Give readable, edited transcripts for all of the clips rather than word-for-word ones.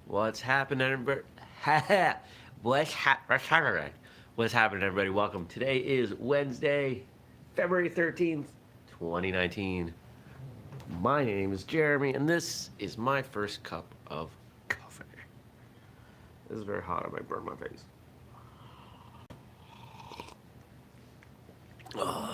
What's happening, everybody? What's happening? What's happening, everybody? Welcome. Today is Wednesday, February 13th, 2019. My name is Jeremy, and this is my first cup of coffee. This is very hot. I might burn my face. Coffee.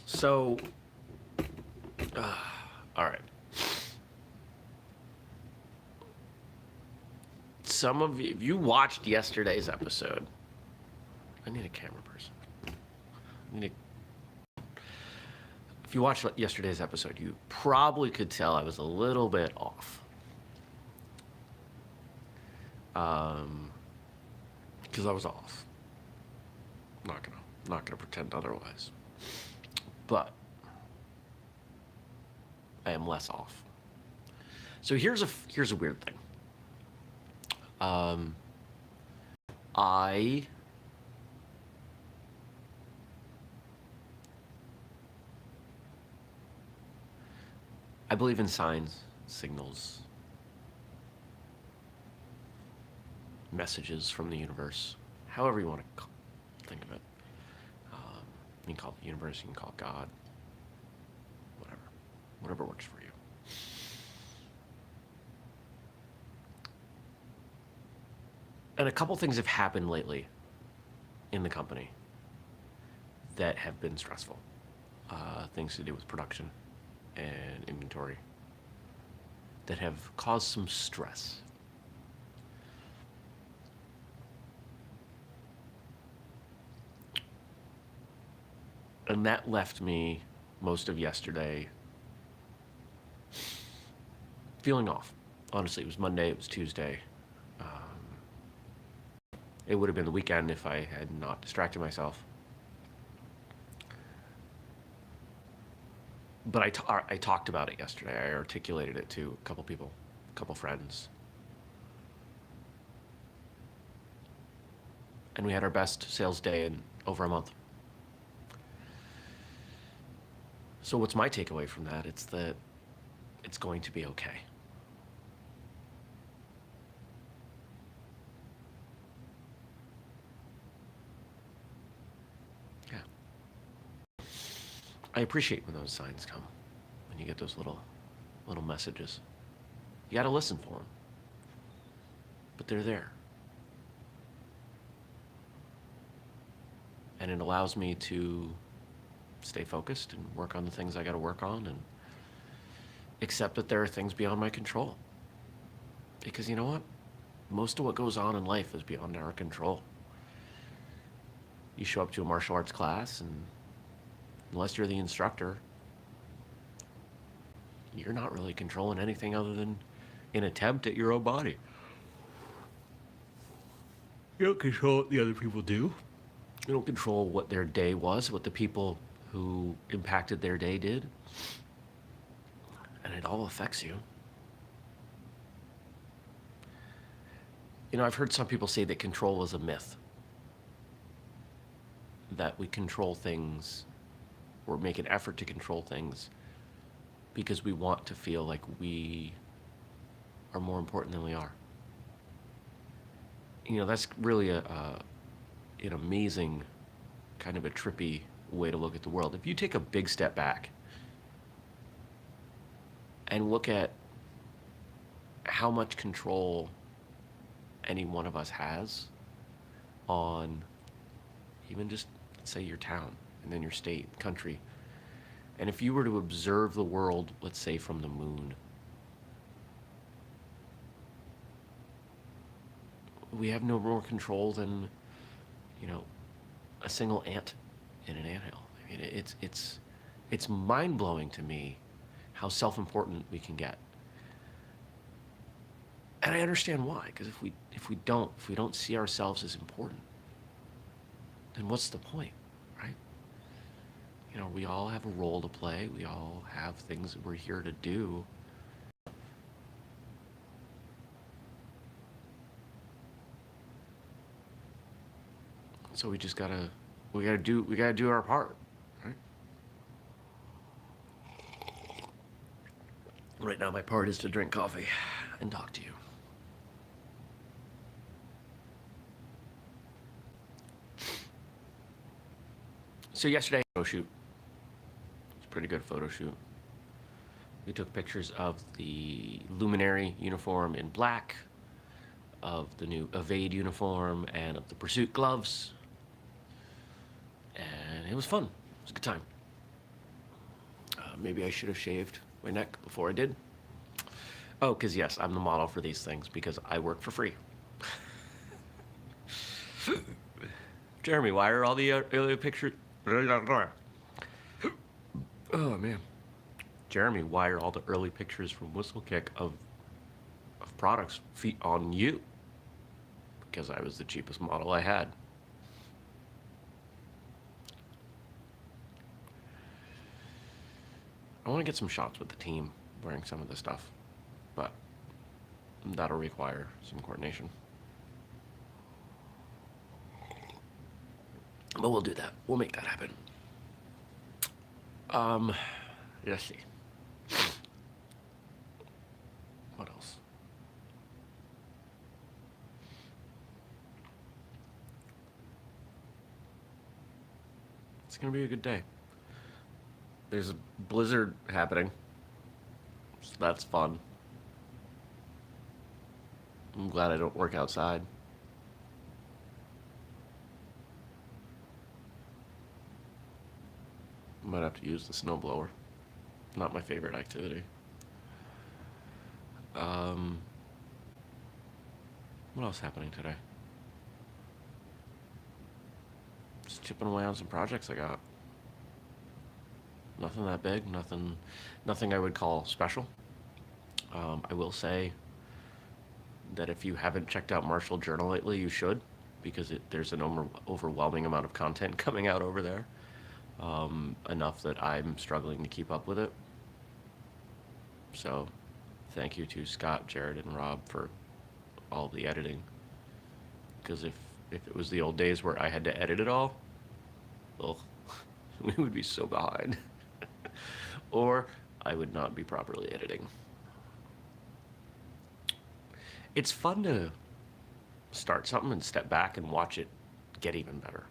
So, all right. Some of you, if you watched yesterday's episode, I need a camera person. If you watched yesterday's episode, you probably could tell I was a little bit off. Because I was off. Not gonna pretend otherwise. But I am less off. So here's a weird thing. I believe in signs, signals, messages from the universe, however you want to think of it. You can call it the universe, you can call it God, whatever works for you. And a couple things have happened lately in the company that have been stressful. Things to do with production and inventory that have caused some stress. And that left me most of yesterday feeling off. Honestly, it was Monday, it was Tuesday. It would have been the weekend if I had not distracted myself. But I talked about it yesterday. I articulated it to a couple people, a couple friends. And we had our best sales day in over a month. So what's my takeaway from that? It's that it's going to be okay. Yeah. I appreciate when those signs come, when you get those little messages. You got to listen for them. But they're there. And it allows me to stay focused and work on the things I got to work on and accept that there are things beyond my control. Because you know what? Most of what goes on in life is beyond our control. You show up to a martial arts class, and unless you're the instructor, you're not really controlling anything other than an attempt at your own body. You don't control what the other people do. You don't control what their day was, what the people who impacted their day did. And it all affects you. You know, I've heard some people say that control is a myth. That we control things or make an effort to control things because we want to feel like we are more important than we are. You know, that's really an amazing, kind of a trippy way to look at the world. If you take a big step back and look at how much control any one of us has on even just, say, your town, and then your state, country. And if you were to observe the world, let's say, from the moon, we have no more control than, a single ant in an anthill. I mean, it's mind-blowing to me how self-important we can get. And I understand why, because if we don't see ourselves as important, then what's the point, right? We all have a role to play. We all have things that we're here to do. So we gotta do our part, right? Right now, my part is to drink coffee and talk to you. So yesterday, photo shoot. It's a pretty good photo shoot. We took pictures of the Luminary uniform in black, of the new Evade uniform, and of the Pursuit gloves. And it was fun. It was a good time. Maybe I should have shaved my neck before I did. Oh, because yes, I'm the model for these things because I work for free. Jeremy, why are all the early pictures... Oh, man. Jeremy, why are all the early pictures from whistlekick of products feet on you? Because I was the cheapest model I had. I want to get some shots with the team wearing some of the stuff, but that'll require some coordination. But we'll do that. We'll make that happen. Let's see. What else? It's gonna be a good day. There's a blizzard happening, so that's fun. I'm glad I don't work outside. Might have to use the snowblower. Not my favorite activity. What else happening today? Just chipping away on some projects I got. Nothing that big, nothing I would call special. I will say that if you haven't checked out Marshall Journal lately, you should, because there's an overwhelming amount of content coming out over there. Enough that I'm struggling to keep up with it. So, thank you to Scott, Jared, and Rob for all the editing. Because if it was the old days where I had to edit it all, ugh, we would be so behind. Or I would not be properly editing. It's fun to start something and step back and watch it get even better.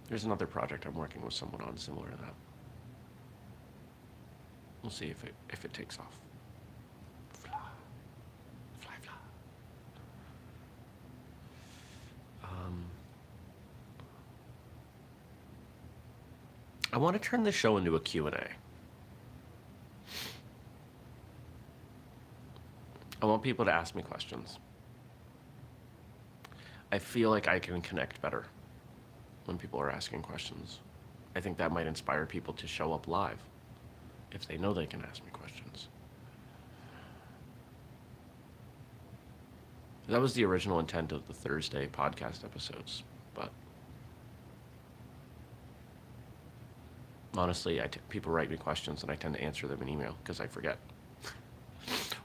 There's another project I'm working with someone on similar to that. We'll see if it takes off. Fly, fly, fly. I want to turn this show into a Q&A. I want people to ask me questions. I feel like I can connect better when people are asking questions. I think that might inspire people to show up live if they know they can ask me questions. That was the original intent of the Thursday podcast episodes, but honestly, people write me questions and I tend to answer them in email because I forget.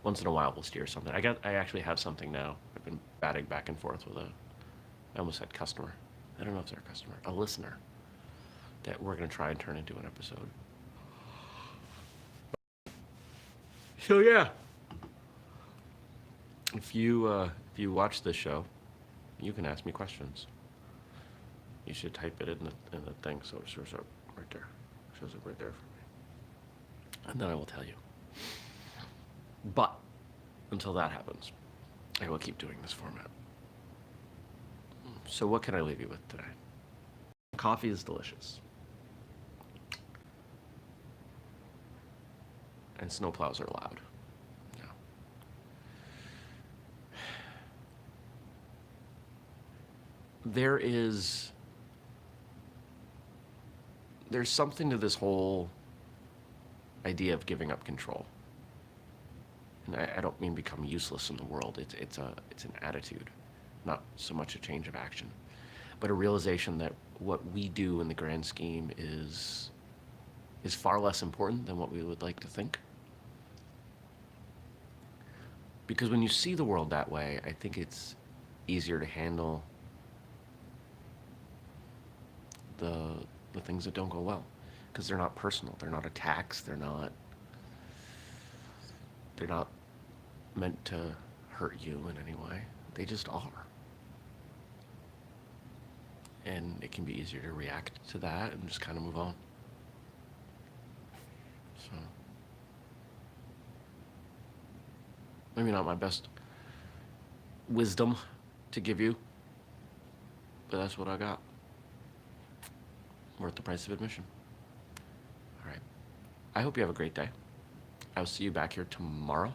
Once in a while we'll steer something. I actually have something now. I've been batting back and forth with I almost said customer. I don't know if they're a customer, a listener that we're going to try and turn into an episode. So yeah, if you watch this show, you can ask me questions. You should type it in the thing so it shows up right there. Shows up right there for me, and then I will tell you. But until that happens, I will keep doing this format. So what can I leave you with today? Coffee is delicious. And snowplows are loud. Yeah. There's something to this whole idea of giving up control. And I don't mean become useless in the world. It's an attitude, not so much a change of action, but a realization that what we do in the grand scheme is far less important than what we would like to think. Because when you see the world that way, I think it's easier to handle the things that don't go well, because they're not personal, they're not attacks, they're not They're not meant to hurt you in any way. They just are. And it can be easier to react to that and just kind of move on. So, maybe not my best wisdom to give you, but that's what I got. Worth the price of admission. All right. I hope you have a great day. I'll see you back here tomorrow.